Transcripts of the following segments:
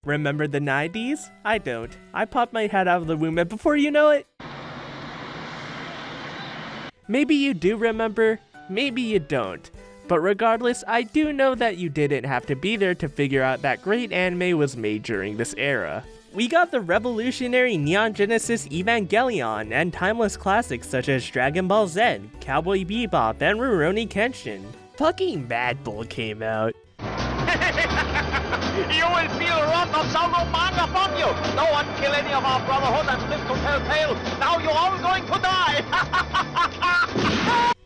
Remember the 90s? I don't. I popped my head out of the womb and before you know it... Maybe you do remember, maybe you don't. But regardless, I do know that you didn't have to be there to figure out that great anime was made during this era. We got the revolutionary Neon Genesis Evangelion and timeless classics such as Dragon Ball Z, Cowboy Bebop, and Rurouni Kenshin. Fucking Mad Bull came out. You will feel the wrath of Sauron upon you! No one kill any of our brotherhood and live to tell tales! Now you're all going to die!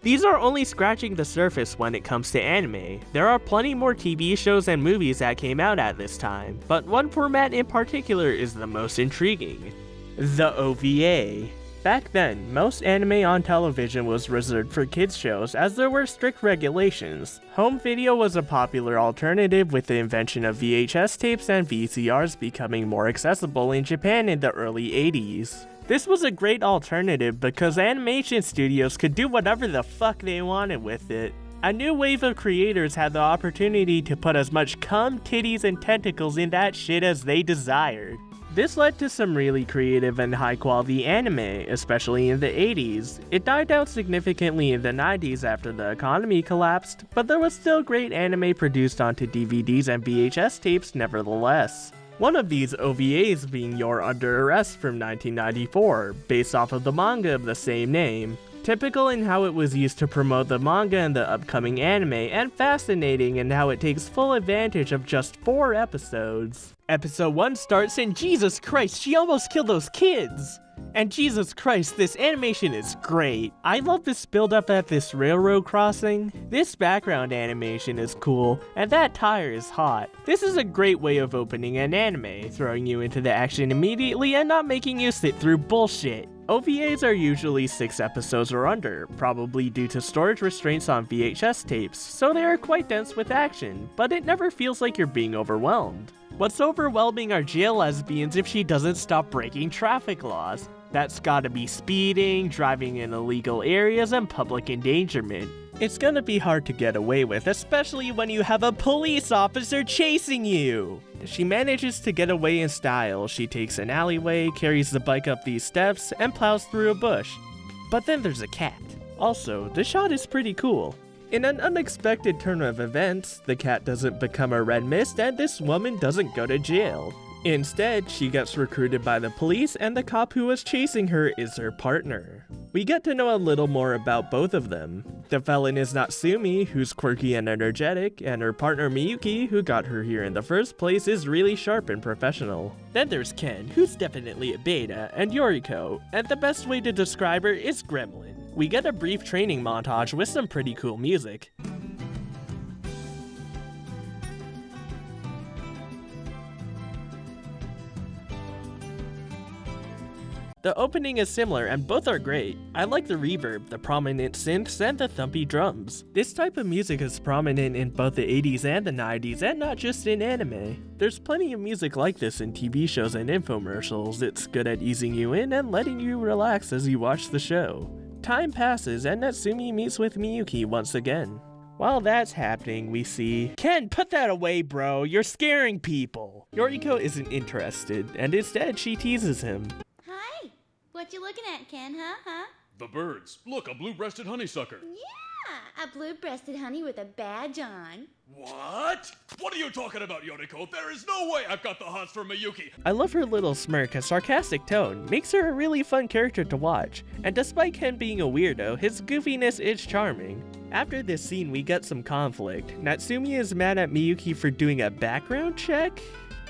These are only scratching the surface when it comes to anime. There are plenty more TV shows and movies that came out at this time, but one format in particular is the most intriguing. The OVA. Back then, most anime on television was reserved for kids shows as there were strict regulations. Home video was a popular alternative with the invention of VHS tapes and VCRs becoming more accessible in Japan in the early 80s. This was a great alternative because animation studios could do whatever the fuck they wanted with it. A new wave of creators had the opportunity to put as much cum, titties, and tentacles in that shit as they desired. This led to some really creative and high quality anime, especially in the 80s. It died down significantly in the 90s after the economy collapsed, but there was still great anime produced onto DVDs and VHS tapes nevertheless. One of these OVAs being You're Under Arrest from 1994, based off of the manga of the same name. Typical in how it was used to promote the manga and the upcoming anime, and fascinating in how it takes full advantage of just 4 episodes. Episode 1 starts and Jesus Christ, she almost killed those kids! And Jesus Christ, this animation is great. I love this build up at this railroad crossing. This background animation is cool, and that tire is hot. This is a great way of opening an anime, throwing you into the action immediately and not making you sit through bullshit. OVAs are usually 6 episodes or under, probably due to storage restraints on VHS tapes, so they are quite dense with action, but it never feels like you're being overwhelmed. What's overwhelming are jail lesbians if she doesn't stop breaking traffic laws. That's gotta be speeding, driving in illegal areas, and public endangerment. It's gonna be hard to get away with, especially when you have a police officer chasing you! She manages to get away in style. She takes an alleyway, carries the bike up these steps, and plows through a bush. But then there's a cat. Also, the shot is pretty cool. In an unexpected turn of events, the cat doesn't become a red mist and this woman doesn't go to jail. Instead, she gets recruited by the police and the cop who was chasing her is her partner. We get to know a little more about both of them. The felon is Natsumi, who's quirky and energetic, and her partner Miyuki, who got her here in the first place, is really sharp and professional. Then there's Ken, who's definitely a beta, and Yoriko, and the best way to describe her is gremlin. We get a brief training montage with some pretty cool music. The opening is similar and both are great. I like the reverb, the prominent synths, and the thumpy drums. This type of music is prominent in both the 80s and the 90s, and not just in anime. There's plenty of music like this in TV shows and infomercials. It's good at easing you in and letting you relax as you watch the show. Time passes and Natsumi meets with Miyuki once again. While that's happening, we see Ken, put that away, bro. You're scaring people. Yoriko isn't interested, and instead she teases him. Hi. What you looking at, Ken, huh? The birds. Look, a blue-breasted honeysucker. Yeah, a blue-breasted honey with a badge on. What? What are you talking about, Yoriko? There is no way I've got the hots for Miyuki. I love her little smirk and sarcastic tone. Makes her a really fun character to watch. And despite Ken being a weirdo, his goofiness is charming. After this scene, we get some conflict. Natsumi is mad at Miyuki for doing a background check?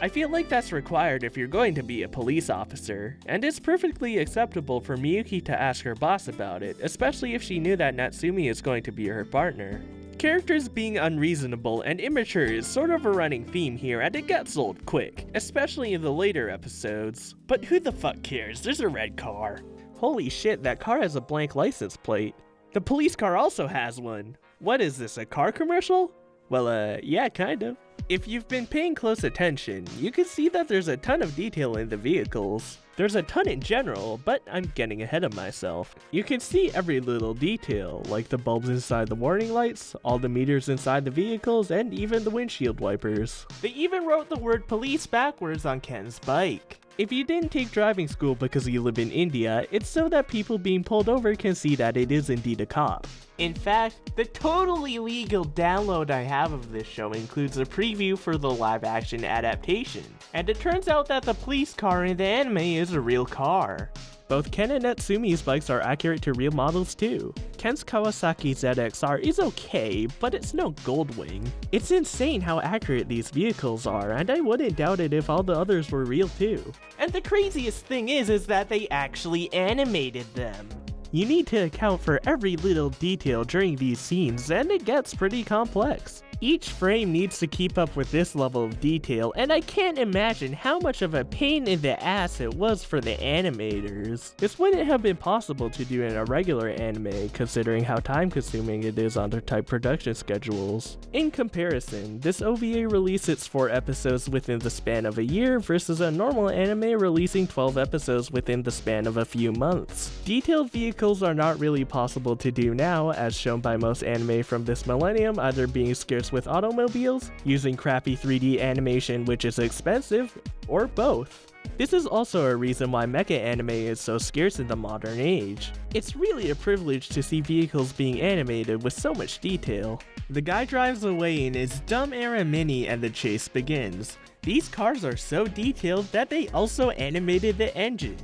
I feel like that's required if you're going to be a police officer, and it's perfectly acceptable for Miyuki to ask her boss about it, especially if she knew that Natsumi is going to be her partner. Characters being unreasonable and immature is sort of a running theme here, and it gets old quick, especially in the later episodes. But who the fuck cares? There's a red car. Holy shit, that car has a blank license plate. The police car also has one. What is this, a car commercial? Well, yeah, kind of. If you've been paying close attention, you can see that there's a ton of detail in the vehicles. There's a ton in general, but I'm getting ahead of myself. You can see every little detail, like the bulbs inside the warning lights, all the meters inside the vehicles, and even the windshield wipers. They even wrote the word police backwards on Ken's bike. If you didn't take driving school because you live in India, it's so that people being pulled over can see that it is indeed a cop. In fact, the totally legal download I have of this show includes a preview for the live-action adaptation, and it turns out that the police car in the anime is a real car. Both Ken and Natsumi's bikes are accurate to real models too. Ken's Kawasaki ZXR is okay, but it's no Goldwing. It's insane how accurate these vehicles are, and I wouldn't doubt it if all the others were real too. And the craziest thing is that they actually animated them. You need to account for every little detail during these scenes, and it gets pretty complex. Each frame needs to keep up with this level of detail, and I can't imagine how much of a pain in the ass it was for the animators. This wouldn't have been possible to do in a regular anime, considering how time-consuming it is on their tight production schedules. In comparison, this OVA released its 4 episodes within the span of a year versus a normal anime releasing 12 episodes within the span of a few months. Detailed vehicles are not really possible to do now, as shown by most anime from this millennium either being scarce with automobiles, using crappy 3D animation which is expensive, or both. This is also a reason why mecha anime is so scarce in the modern age. It's really a privilege to see vehicles being animated with so much detail. The guy drives away in his dumb era Mini and the chase begins. These cars are so detailed that they also animated the engine.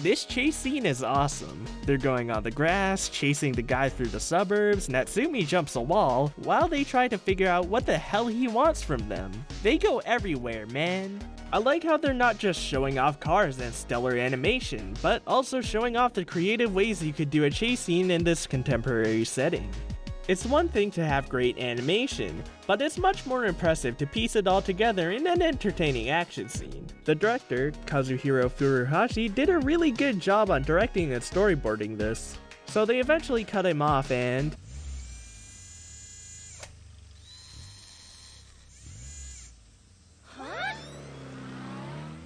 This chase scene is awesome. They're going on the grass, chasing the guy through the suburbs. Natsumi jumps a wall while they try to figure out what the hell he wants from them. They go everywhere, man. I like how they're not just showing off cars and stellar animation, but also showing off the creative ways you could do a chase scene in this contemporary setting. It's one thing to have great animation, but it's much more impressive to piece it all together in an entertaining action scene. The director, Kazuhiro Furuhashi, did a really good job on directing and storyboarding this, so they eventually cut him off and... Huh?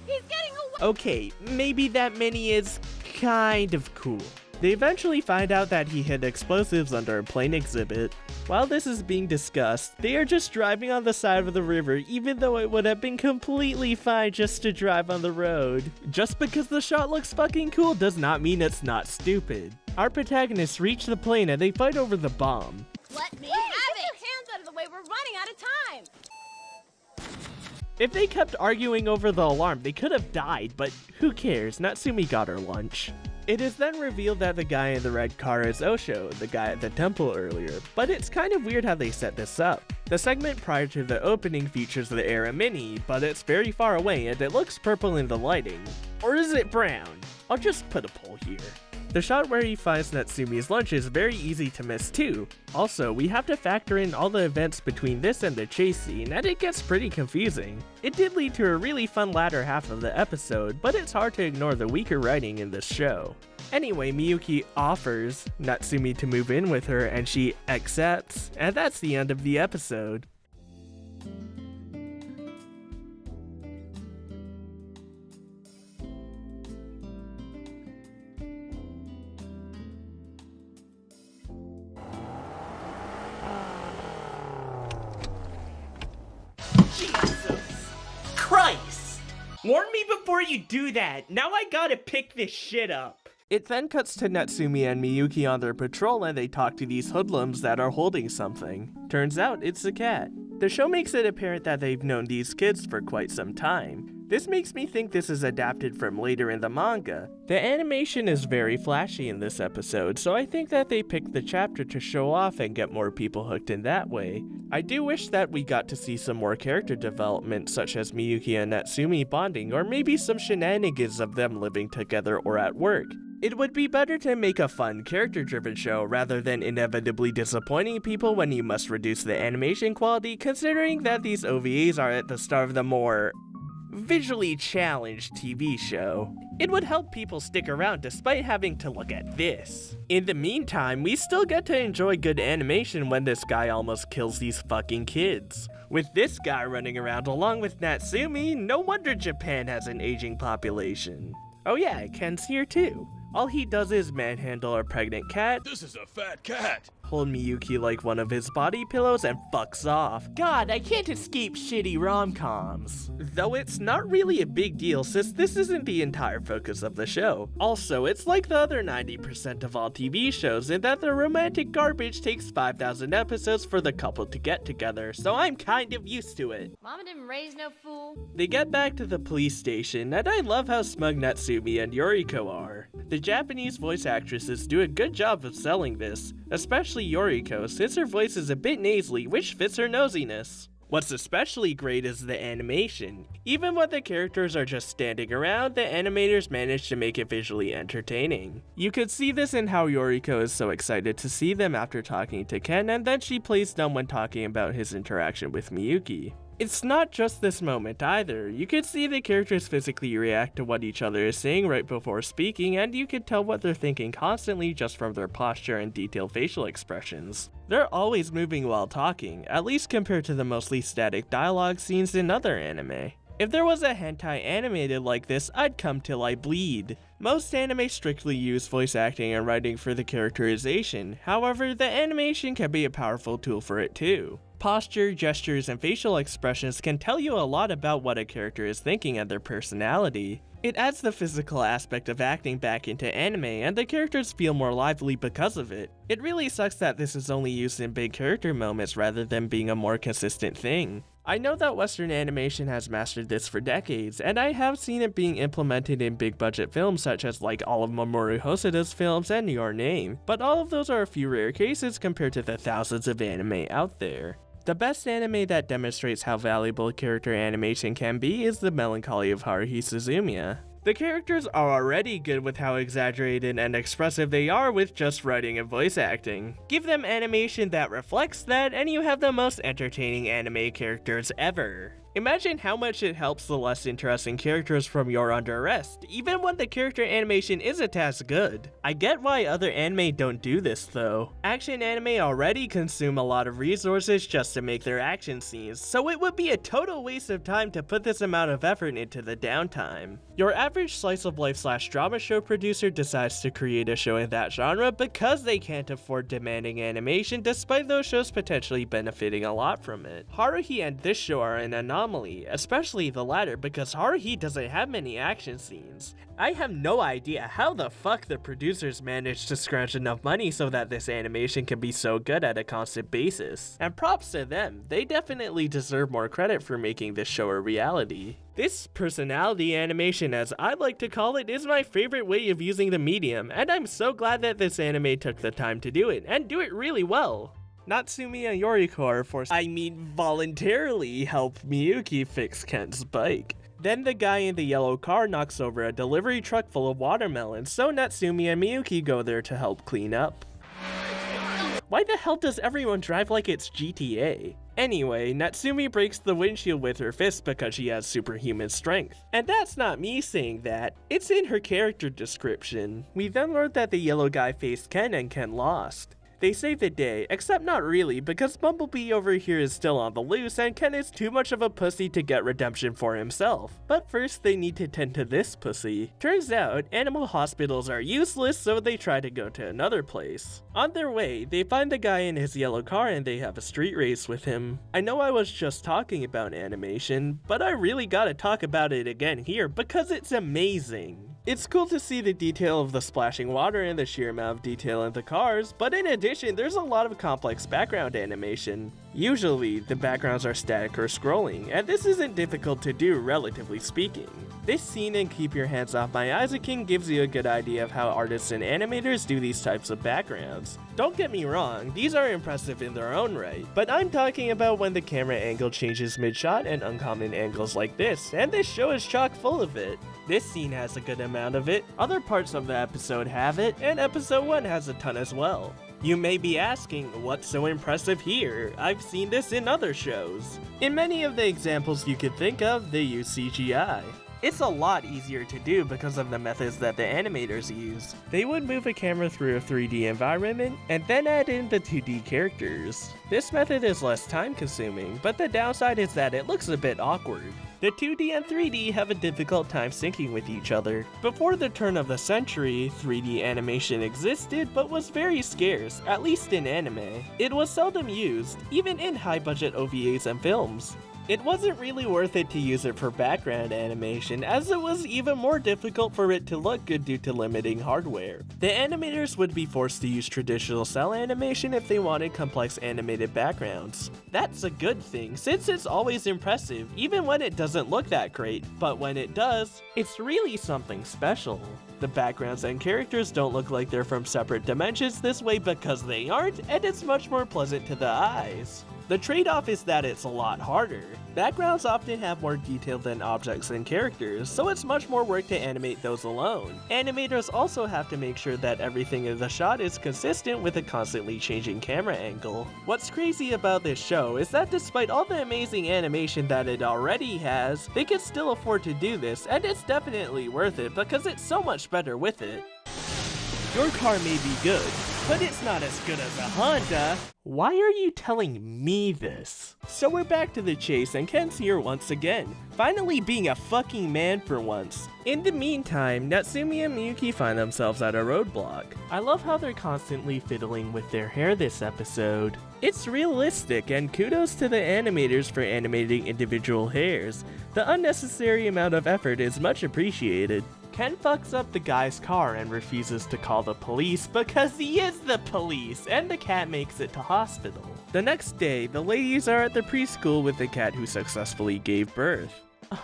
He's getting away! Okay, maybe that Mini is kind of cool. They eventually find out that he hid explosives under a plane exhibit. While this is being discussed, they are just driving on the side of the river even though it would have been completely fine just to drive on the road. Just because the shot looks fucking cool does not mean it's not stupid. Our protagonists reach the plane and they fight over the bomb. Let me have it! Get your hands out of the way, we're running out of time! If they kept arguing over the alarm, they could have died, but who cares, Natsumi got her lunch. It is then revealed that the guy in the red car is Osho, the guy at the temple earlier, but it's kind of weird how they set this up. The segment prior to the opening features the Era Mini, but it's very far away and it looks purple in the lighting. Or is it brown? I'll just put a poll here. The shot where he finds Natsumi's lunch is very easy to miss too. Also, we have to factor in all the events between this and the chase scene, and it gets pretty confusing. It did lead to a really fun latter half of the episode, but it's hard to ignore the weaker writing in this show. Anyway, Miyuki offers Natsumi to move in with her and she accepts, and that's the end of the episode. Jesus Christ! Warn me before you do that! Now I gotta pick this shit up! It then cuts to Natsumi and Miyuki on their patrol and they talk to these hoodlums that are holding something. Turns out it's a cat. The show makes it apparent that they've known these kids for quite some time. This makes me think this is adapted from later in the manga. The animation is very flashy in this episode, so I think that they picked the chapter to show off and get more people hooked in that way. I do wish that we got to see some more character development, such as Miyuki and Natsumi bonding, or maybe some shenanigans of them living together or at work. It would be better to make a fun, character-driven show rather than inevitably disappointing people when you must reduce the animation quality, considering that these OVAs are at the start of the more visually challenged TV show. It would help people stick around despite having to look at this. In the meantime, we still get to enjoy good animation when this guy almost kills these fucking kids. With this guy running around along with Natsumi, no wonder Japan has an aging population. Oh yeah, Ken's here too. All he does is manhandle a pregnant cat, This is a fat cat. hold Miyuki like one of his body pillows, and fucks off. God, I can't escape shitty rom-coms. Though it's not really a big deal since this isn't the entire focus of the show. Also, it's like the other 90% of all TV shows in that the romantic garbage takes 5,000 episodes for the couple to get together, so I'm kind of used to it. Mama didn't raise no fool. They get back to the police station, and I love how smug Natsumi and Yoriko are. The Japanese voice actresses do a good job of selling this, especially Yoriko, since her voice is a bit nasally, which fits her nosiness. What's especially great is the animation. Even when the characters are just standing around, the animators manage to make it visually entertaining. You could see this in how Yoriko is so excited to see them after talking to Ken, and then she plays dumb when talking about his interaction with Miyuki. It's not just this moment either. You could see the characters physically react to what each other is saying right before speaking, and you could tell what they're thinking constantly just from their posture and detailed facial expressions. They're always moving while talking, at least compared to the mostly static dialogue scenes in other anime. If there was a hentai animated like this, I'd come till I bleed. Most anime strictly use voice acting and writing for the characterization, however, the animation can be a powerful tool for it too. Posture, gestures, and facial expressions can tell you a lot about what a character is thinking and their personality. It adds the physical aspect of acting back into anime, and the characters feel more lively because of it. It really sucks that this is only used in big character moments rather than being a more consistent thing. I know that Western animation has mastered this for decades, and I have seen it being implemented in big budget films such as like all of Mamoru Hosoda's films and Your Name, but all of those are a few rare cases compared to the thousands of anime out there. The best anime that demonstrates how valuable character animation can be is The Melancholy of Haruhi Suzumiya. The characters are already good with how exaggerated and expressive they are with just writing and voice acting. Give them animation that reflects that, and you have the most entertaining anime characters ever. Imagine how much it helps the less interesting characters from You're Under Arrest, even when the character animation isn't as good. I get why other anime don't do this though. Action anime already consume a lot of resources just to make their action scenes, so it would be a total waste of time to put this amount of effort into the downtime. Your average slice of life / drama show producer decides to create a show in that genre because they can't afford demanding animation despite those shows potentially benefiting a lot from it. Haruhi and this show are an anomaly, especially the latter because Haruhi doesn't have many action scenes. I have no idea how the fuck the producers managed to scrounge enough money so that this animation can be so good at a constant basis. And props to them, they definitely deserve more credit for making this show a reality. This personality animation, as I like to call it, is my favorite way of using the medium, and I'm so glad that this anime took the time to do it, and do it really well. Natsumi and Yoriko are voluntarily help Miyuki fix Ken's bike. Then the guy in the yellow car knocks over a delivery truck full of watermelons, so Natsumi and Miyuki go there to help clean up. Why the hell does everyone drive like it's GTA? Anyway, Natsumi breaks the windshield with her fist because she has superhuman strength. And that's not me saying that, it's in her character description. We then learn that the yellow guy faced Ken and Ken lost. They save the day, except not really because Bumblebee over here is still on the loose and Ken is too much of a pussy to get redemption for himself. But first they need to tend to this pussy. Turns out, animal hospitals are useless, so they try to go to another place. On their way, they find the guy in his yellow car and they have a street race with him. I know I was just talking about animation, but I really gotta talk about it again here because it's amazing. It's cool to see the detail of the splashing water and the sheer amount of detail in the cars, but in addition, there's a lot of complex background animation. Usually, the backgrounds are static or scrolling, and this isn't difficult to do, relatively speaking. This scene in Keep Your Hands Off My Isaac-king gives you a good idea of how artists and animators do these types of backgrounds. Don't get me wrong, these are impressive in their own right, but I'm talking about when the camera angle changes mid-shot and uncommon angles like this, and this show is chock full of it. This scene has a good amount of it, other parts of the episode have it, and episode 1 has a ton as well. You may be asking, what's so impressive here? I've seen this in other shows. In many of the examples you could think of, they use CGI. It's a lot easier to do because of the methods that the animators use. They would move a camera through a 3D environment and then add in the 2D characters. This method is less time consuming, but the downside is that it looks a bit awkward. The 2D and 3D have a difficult time syncing with each other. Before the turn of the century, 3D animation existed but was very scarce, at least in anime. It was seldom used, even in high-budget OVAs and films. It wasn't really worth it to use it for background animation, as it was even more difficult for it to look good due to limiting hardware. The animators would be forced to use traditional cell animation if they wanted complex animated backgrounds. That's a good thing, since it's always impressive, even when it doesn't look that great, but when it does, it's really something special. The backgrounds and characters don't look like they're from separate dimensions this way because they aren't, and it's much more pleasant to the eyes. The trade-off is that it's a lot harder. Backgrounds often have more detail than objects and characters, so it's much more work to animate those alone. Animators also have to make sure that everything in the shot is consistent with a constantly changing camera angle. What's crazy about this show is that despite all the amazing animation that it already has, they can still afford to do this, and it's definitely worth it because it's so much better with it. Your car may be good, but it's not as good as a Honda. Why are you telling me this? So we're back to the chase and Ken's here once again, finally being a fucking man for once. In the meantime, Natsumi and Miyuki find themselves at a roadblock. I love how they're constantly fiddling with their hair this episode. It's realistic, and kudos to the animators for animating individual hairs. The unnecessary amount of effort is much appreciated. Ken fucks up the guy's car and refuses to call the police because he is the police, and the cat makes it to hospital. The next day, the ladies are at the preschool with the cat who successfully gave birth.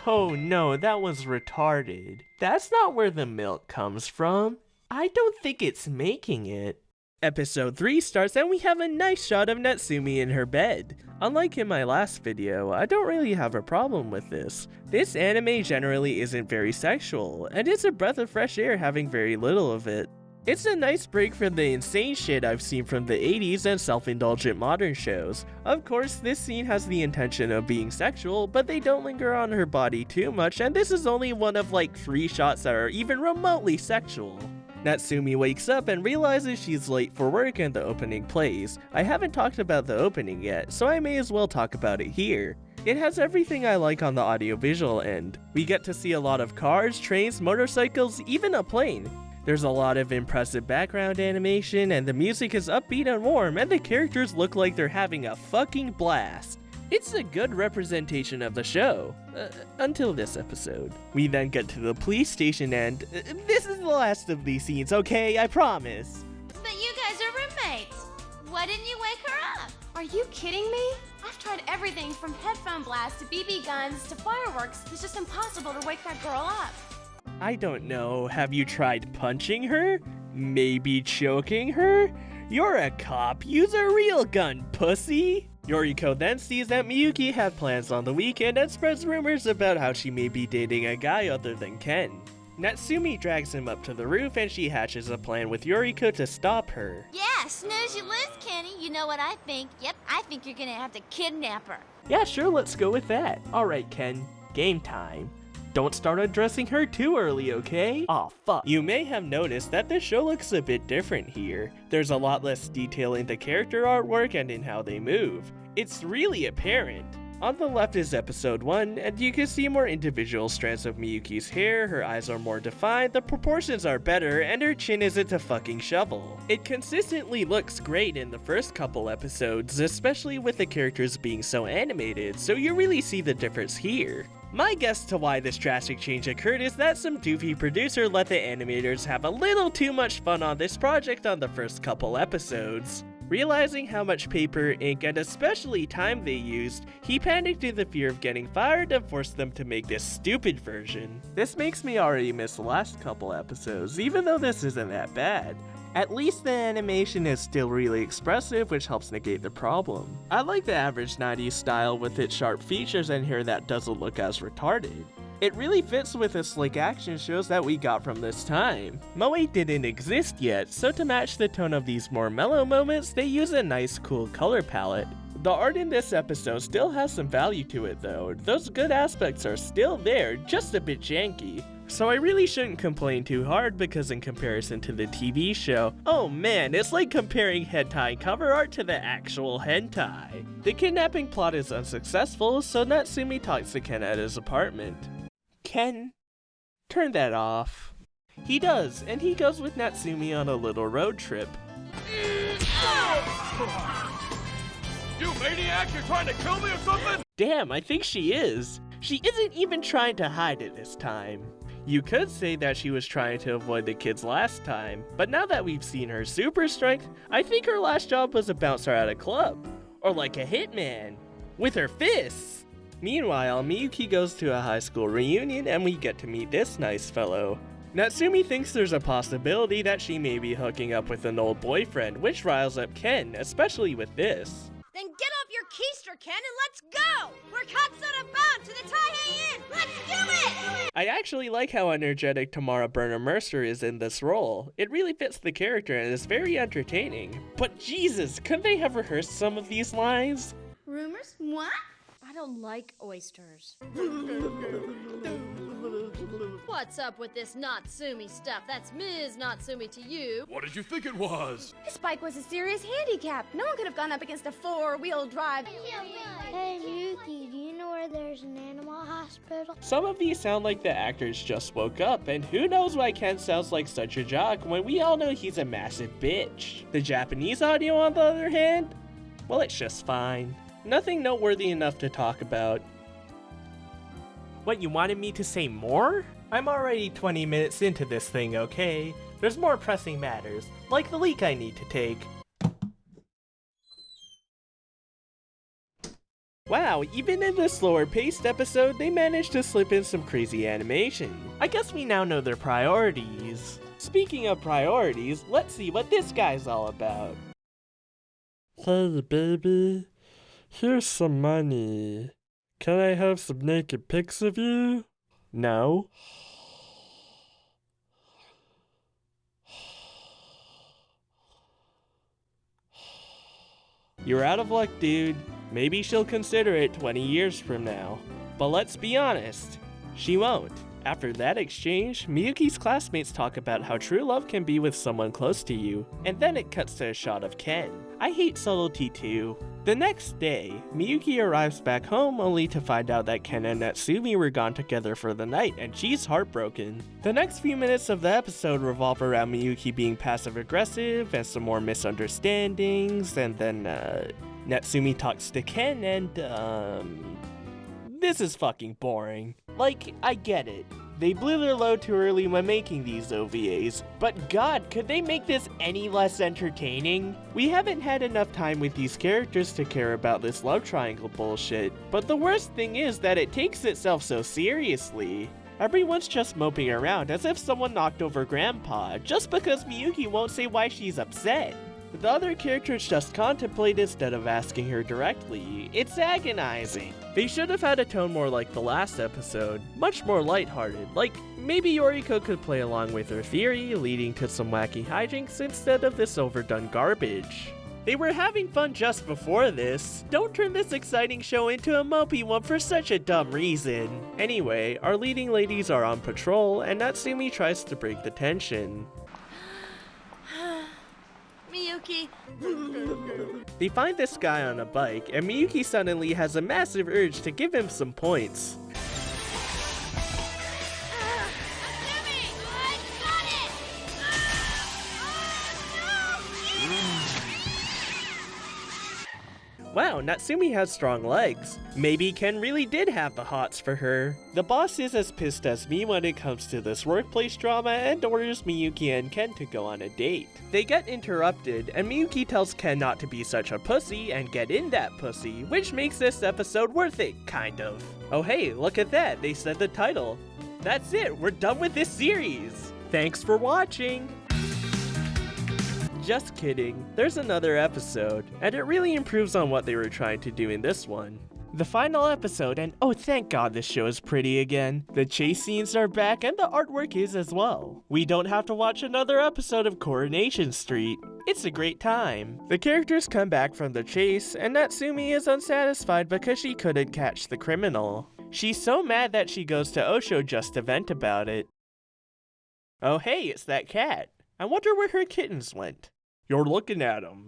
Oh no, that was retarded. That's not where the milk comes from. I don't think it's making it. Episode 3 starts and we have a nice shot of Natsumi in her bed. Unlike in my last video, I don't really have a problem with this. This anime generally isn't very sexual, and it's a breath of fresh air having very little of it. It's a nice break from the insane shit I've seen from the 80s and self-indulgent modern shows. Of course, this scene has the intention of being sexual, but they don't linger on her body too much, and this is only one of like 3 shots that are even remotely sexual. Natsumi wakes up and realizes she's late for work and the opening plays. I haven't talked about the opening yet, so I may as well talk about it here. It has everything I like on the audiovisual end. We get to see a lot of cars, trains, motorcycles, even a plane. There's a lot of impressive background animation, and the music is upbeat and warm, and the characters look like they're having a fucking blast. It's a good representation of the show, until this episode. We then get to the police station and this is the last of these scenes, okay? I promise. But you guys are roommates. Why didn't you wake her up? Are you kidding me? I've tried everything from headphone blasts to BB guns to fireworks. It's just impossible to wake that girl up. I don't know. Have you tried punching her? Maybe choking her? You're a cop. Use a real gun, pussy. Yoriko then sees that Miyuki had plans on the weekend and spreads rumors about how she may be dating a guy other than Ken. Natsumi drags him up to the roof and she hatches a plan with Yoriko to stop her. Yeah, snooze you lose, Kenny. You know what I think. Yep, I think you're gonna have to kidnap her. Yeah, sure, let's go with that. Alright, Ken, game time. Don't start undressing her too early, okay? Aw, fuck. You may have noticed that the show looks a bit different here. There's a lot less detail in the character artwork and in how they move. It's really apparent. On the left is episode 1, and you can see more individual strands of Miyuki's hair, her eyes are more defined, the proportions are better, and her chin isn't a fucking shovel. It consistently looks great in the first couple episodes, especially with the characters being so animated, so you really see the difference here. My guess to why this drastic change occurred is that some doofy producer let the animators have a little too much fun on this project on the first couple episodes. Realizing how much paper, ink, and especially time they used, he panicked in the fear of getting fired and forced them to make this stupid version. This makes me already miss the last couple episodes, even though this isn't that bad. At least the animation is still really expressive, which helps negate the problem. I like the average 90s style with its sharp features and hair that doesn't look as retarded. It really fits with the slick action shows that we got from this time. Moe didn't exist yet, so to match the tone of these more mellow moments, they use a nice cool color palette. The art in this episode still has some value to it though. Those good aspects are still there, just a bit janky. So I really shouldn't complain too hard because in comparison to the TV show, oh man, it's like comparing hentai cover art to the actual hentai. The kidnapping plot is unsuccessful, so Natsumi talks to Ken at his apartment. Ken, turn that off. He does, and he goes with Natsumi on a little road trip. You maniac, you're trying to kill me or something? Damn, I think she is. She isn't even trying to hide it this time. You could say that she was trying to avoid the kids last time, but now that we've seen her super strength, I think her last job was a bouncer at a club. Or like a hitman. With her fists! Meanwhile, Miyuki goes to a high school reunion and we get to meet this nice fellow. Natsumi thinks there's a possibility that she may be hooking up with an old boyfriend, which riles up Ken, especially with this. Then get off your keister, Ken, and let's go! We're Katsura bound to the Taihei Inn! Let's do it! I actually like how energetic Tamara Burner-Mercer is in this role. It really fits the character and is very entertaining. But Jesus, couldn't they have rehearsed some of these lines? Rumors? What? I don't like oysters. What's up with this Natsumi stuff? That's Ms. Natsumi to you. What did you think it was? His bike was a serious handicap. No one could have gone up against a four-wheel drive. Hey, Miyuki, do you know where there's an animal hospital? Some of these sound like the actors just woke up, and who knows why Ken sounds like such a jock when we all know he's a massive bitch. The Japanese audio, on the other hand, well, it's just fine. Nothing noteworthy enough to talk about. What, you wanted me to say more? I'm already 20 minutes into this thing, okay? There's more pressing matters, like the leak I need to take. Wow, even in this slower paced episode, they managed to slip in some crazy animation. I guess we now know their priorities. Speaking of priorities, let's see what this guy's all about. Hey baby, here's some money. Can I have some naked pics of you? No. You're out of luck, dude. Maybe she'll consider it 20 years from now. But let's be honest, she won't. After that exchange, Miyuki's classmates talk about how true love can be with someone close to you, and then it cuts to a shot of Ken. I hate subtlety too. The next day, Miyuki arrives back home only to find out that Ken and Natsumi were gone together for the night, and she's heartbroken. The next few minutes of the episode revolve around Miyuki being passive-aggressive and some more misunderstandings, and then, Natsumi talks to Ken and, this is fucking boring. Like, I get it. They blew their load too early when making these OVAs, but god, could they make this any less entertaining? We haven't had enough time with these characters to care about this love triangle bullshit, but the worst thing is that it takes itself so seriously. Everyone's just moping around as if someone knocked over Grandpa, just because Miyuki won't say why she's upset. The other characters just contemplate instead of asking her directly. It's agonizing. They should have had a tone more like the last episode, much more lighthearted. Like, maybe Yoriko could play along with her theory, leading to some wacky hijinks instead of this overdone garbage. They were having fun just before this. Don't turn this exciting show into a mopey one for such a dumb reason. Anyway, our leading ladies are on patrol, and Natsumi tries to break the tension. Miyuki. They find this guy on a bike, and Miyuki suddenly has a massive urge to give him some points. Wow, Natsumi has strong legs. Maybe Ken really did have the hots for her. The boss is as pissed as me when it comes to this workplace drama and orders Miyuki and Ken to go on a date. They get interrupted, and Miyuki tells Ken not to be such a pussy and get in that pussy, which makes this episode worth it, kind of. Oh hey, look at that, they said the title. That's it, we're done with this series. Thanks for watching! Just kidding, there's another episode, and it really improves on what they were trying to do in this one. The final episode, and oh thank god this show is pretty again. The chase scenes are back and the artwork is as well. We don't have to watch another episode of Coronation Street. It's a great time. The characters come back from the chase, and Natsumi is unsatisfied because she couldn't catch the criminal. She's so mad that she goes to Osho just to vent about it. Oh hey, it's that cat. I wonder where her kittens went. You're looking at them.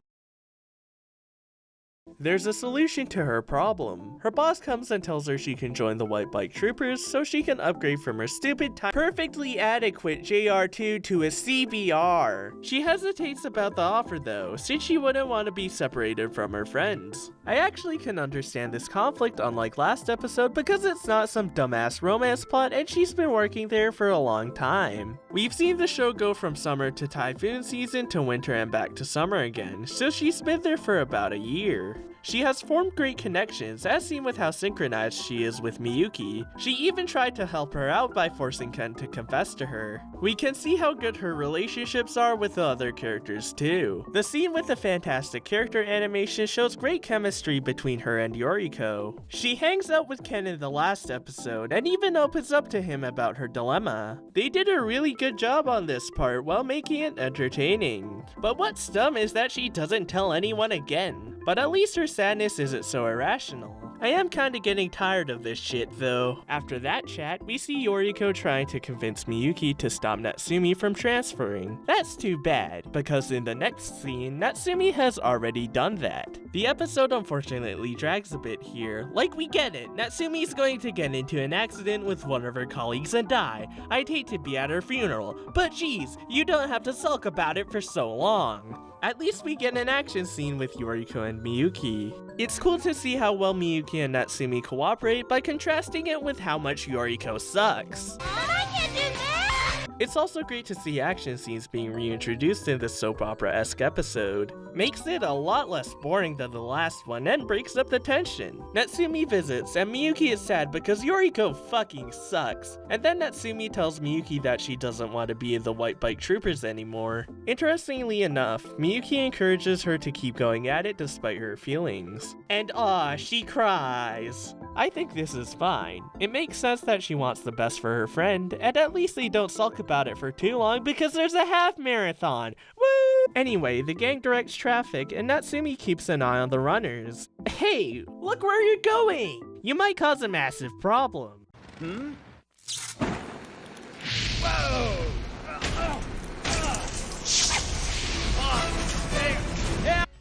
There's a solution to her problem. Her boss comes and tells her she can join the White Bike Troopers so she can upgrade from her stupid perfectly adequate JR2 to a CBR. She hesitates about the offer though, since she wouldn't want to be separated from her friends. I actually can understand this conflict unlike last episode because it's not some dumbass romance plot and she's been working there for a long time. We've seen the show go from summer to typhoon season to winter and back to summer again, so she's been there for about a year. She has formed great connections, as seen with how synchronized she is with Miyuki. She even tried to help her out by forcing Ken to confess to her. We can see how good her relationships are with the other characters too. The scene with the fantastic character animation shows great chemistry between her and Yoriko. She hangs out with Ken in the last episode and even opens up to him about her dilemma. They did a really good job on this part while making it entertaining. But what's dumb is that she doesn't tell anyone again. But at least her sadness isn't so irrational. I am kinda getting tired of this shit though. After that chat, we see Yoriko trying to convince Miyuki to stop Natsumi from transferring. That's too bad, because in the next scene, Natsumi has already done that. The episode unfortunately drags a bit here. Like, we get it, Natsumi's going to get into an accident with one of her colleagues and die. I'd hate to be at her funeral, but geez, you don't have to sulk about it for so long. At least we get an action scene with Yoriko and Miyuki. It's cool to see how well Miyuki and Natsumi cooperate by contrasting it with how much Yoriko sucks. I can do that! It's also great to see action scenes being reintroduced in this soap opera-esque episode. Makes it a lot less boring than the last one and breaks up the tension. Natsumi visits and Miyuki is sad because Yoriko fucking sucks. And then Natsumi tells Miyuki that she doesn't want to be in the White Bike Troopers anymore. Interestingly enough, Miyuki encourages her to keep going at it despite her feelings. And she cries. I think this is fine. It makes sense that she wants the best for her friend, and at least they don't sulk about it for too long because there's a half marathon. Woo! Anyway, the gang directs traffic and Natsumi keeps an eye on the runners. Hey, look where you're going! You might cause a massive problem.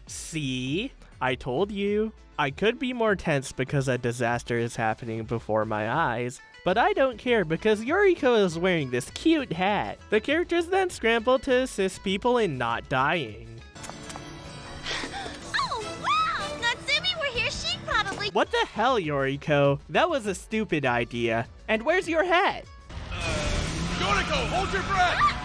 See? I told you. I could be more tense because a disaster is happening before my eyes, but I don't care because Yoriko is wearing this cute hat. The characters then scramble to assist people in not dying. Oh, wow! Natsumi were here, she'd probably... What the hell, Yoriko? That was a stupid idea. And where's your hat? Yoriko, hold your breath!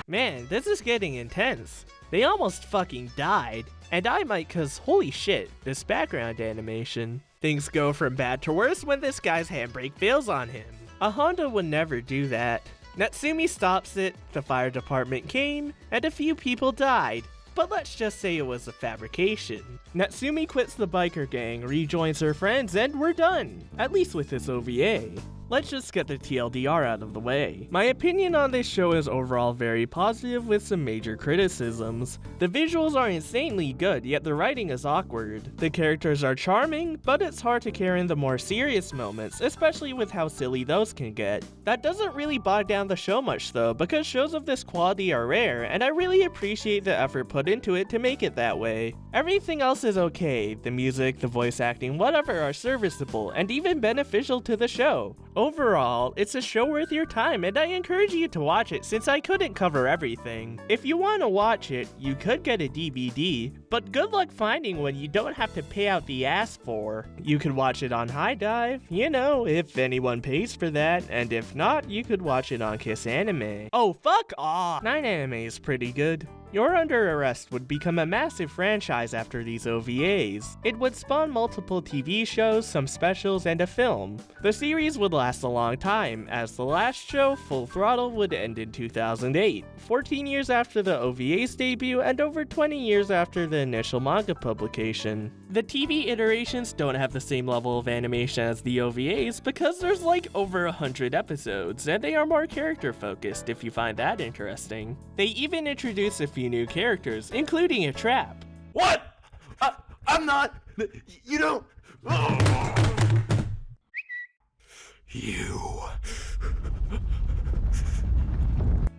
Man, this is getting intense. They almost fucking died. And I might cause holy shit, this background animation. Things go from bad to worse when this guy's handbrake fails on him. A Honda would never do that. Natsumi stops it, the fire department came, and a few people died. But let's just say it was a fabrication. Natsumi quits the biker gang, rejoins her friends, and we're done. At least with this OVA. Let's just get the TLDR out of the way. My opinion on this show is overall very positive with some major criticisms. The visuals are insanely good, yet the writing is awkward. The characters are charming, but it's hard to care in the more serious moments, especially with how silly those can get. That doesn't really bog down the show much though, because shows of this quality are rare, and I really appreciate the effort put into it to make it that way. Everything else is okay. The music, the voice acting, whatever are serviceable, and even beneficial to the show. Overall, it's a show worth your time and I encourage you to watch it since I couldn't cover everything. If you want to watch it, you could get a DVD, but good luck finding one you don't have to pay out the ass for. You could watch it on High Dive, you know, if anyone pays for that, and if not, you could watch it on Kiss Anime. Oh, fuck off! 9 Anime is pretty good. You're Under Arrest would become a massive franchise after these OVAs. It would spawn multiple TV shows, some specials, and a film. The series would last a long time, as the last show, Full Throttle, would end in 2008, 14 years after the OVA's debut and over 20 years after the initial manga publication. The TV iterations don't have the same level of animation as the OVAs because there's like over 100 episodes, and they are more character focused if you find that interesting. They even introduce a few new characters, including a trap. What? I'm not. You don't. You.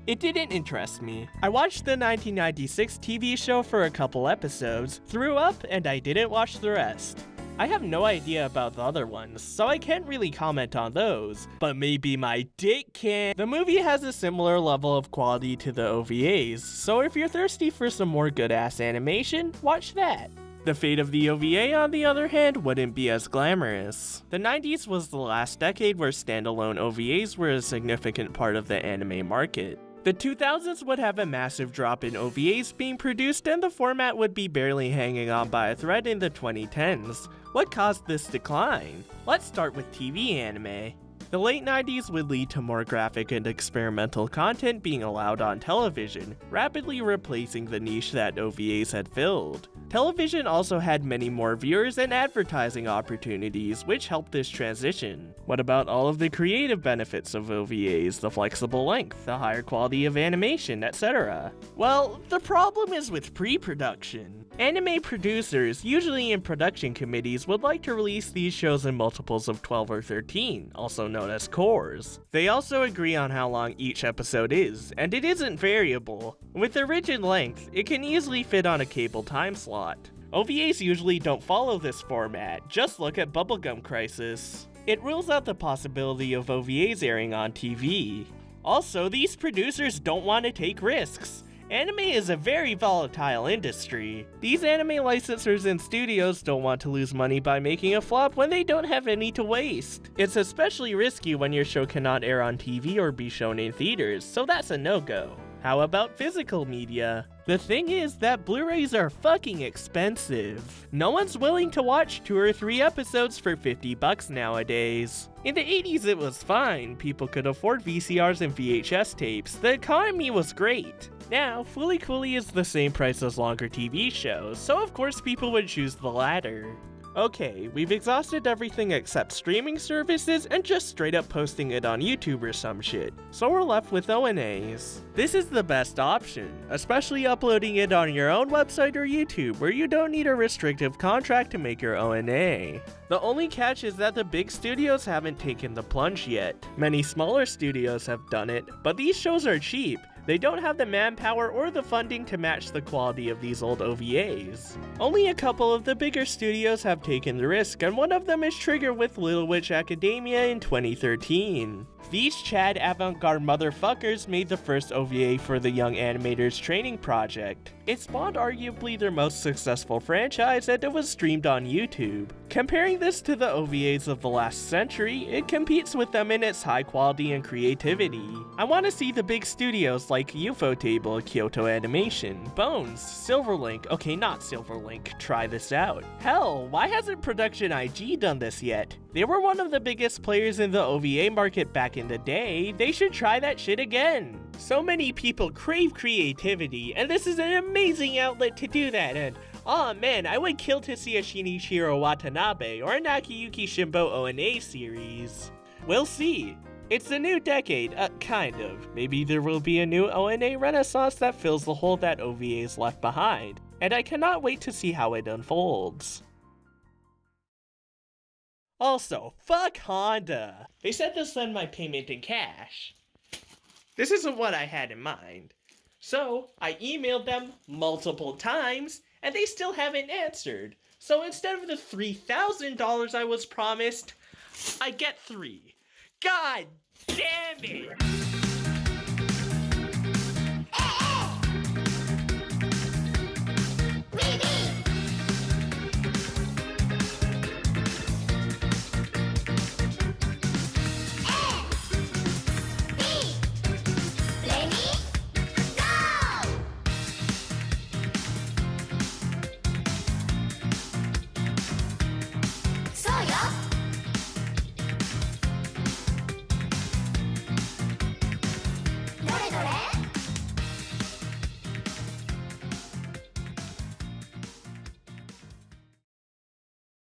It didn't interest me. I watched the 1996 TV show for a couple episodes, threw up, and I didn't watch the rest. I have no idea about the other ones, so I can't really comment on those, but maybe my dick can. The movie has a similar level of quality to the OVAs, so if you're thirsty for some more good-ass animation, watch that. The fate of the OVA, on the other hand, wouldn't be as glamorous. The 90s was the last decade where standalone OVAs were a significant part of the anime market. The 2000s would have a massive drop in OVAs being produced, and the format would be barely hanging on by a thread in the 2010s. What caused this decline? Let's start with TV anime. The late 90s would lead to more graphic and experimental content being allowed on television, rapidly replacing the niche that OVAs had filled. Television also had many more viewers and advertising opportunities, which helped this transition. What about all of the creative benefits of OVAs, the flexible length, the higher quality of animation, etc.? Well, the problem is with pre-production. Anime producers, usually in production committees, would like to release these shows in multiples of 12 or 13, also known as cores. They also agree on how long each episode is, and it isn't variable. With a rigid length, it can easily fit on a cable time slot. OVAs usually don't follow this format, just look at Bubblegum Crisis. It rules out the possibility of OVAs airing on TV. Also, these producers don't want to take risks. Anime is a very volatile industry. These anime licensors and studios don't want to lose money by making a flop when they don't have any to waste. It's especially risky when your show cannot air on TV or be shown in theaters, so that's a no-go. How about physical media? The thing is that Blu-rays are fucking expensive. No one's willing to watch 2 or 3 episodes for $50 nowadays. In the 80s it was fine, people could afford VCRs and VHS tapes, the economy was great. Now, Fooly Cooly is the same price as longer TV shows, so of course people would choose the latter. Okay, we've exhausted everything except streaming services and just straight up posting it on YouTube or some shit, so we're left with ONAs. This is the best option, especially uploading it on your own website or YouTube where you don't need a restrictive contract to make your ONA. The only catch is that the big studios haven't taken the plunge yet. Many smaller studios have done it, but these shows are cheap. They don't have the manpower or the funding to match the quality of these old OVAs. Only a couple of the bigger studios have taken the risk, and one of them is Trigger with Little Witch Academia in 2013. These Chad avant-garde motherfuckers made the first OVA for the Young Animators Training Project. It spawned arguably their most successful franchise, and it was streamed on YouTube. Comparing this to the OVAs of the last century, it competes with them in its high quality and creativity. I want to see the big studios like Ufotable, Kyoto Animation, Bones, Silverlink, okay not Silverlink, try this out. Hell, why hasn't Production IG done this yet? They were one of the biggest players in the OVA market back in the day, they should try that shit again. So many people crave creativity, and this is an amazing outlet to do that, and aw man, I would kill to see a Shinichiro Watanabe or a Nakayuki Shimbo ONA series. We'll see. It's a new decade, kind of. Maybe there will be a new ONA renaissance that fills the hole that OVAs left behind, and I cannot wait to see how it unfolds. Also, fuck Honda. They said they'll send my payment in cash. This isn't what I had in mind. So, I emailed them multiple times, and they still haven't answered. So instead of the $3,000 I was promised, I get $3,000. God damn it!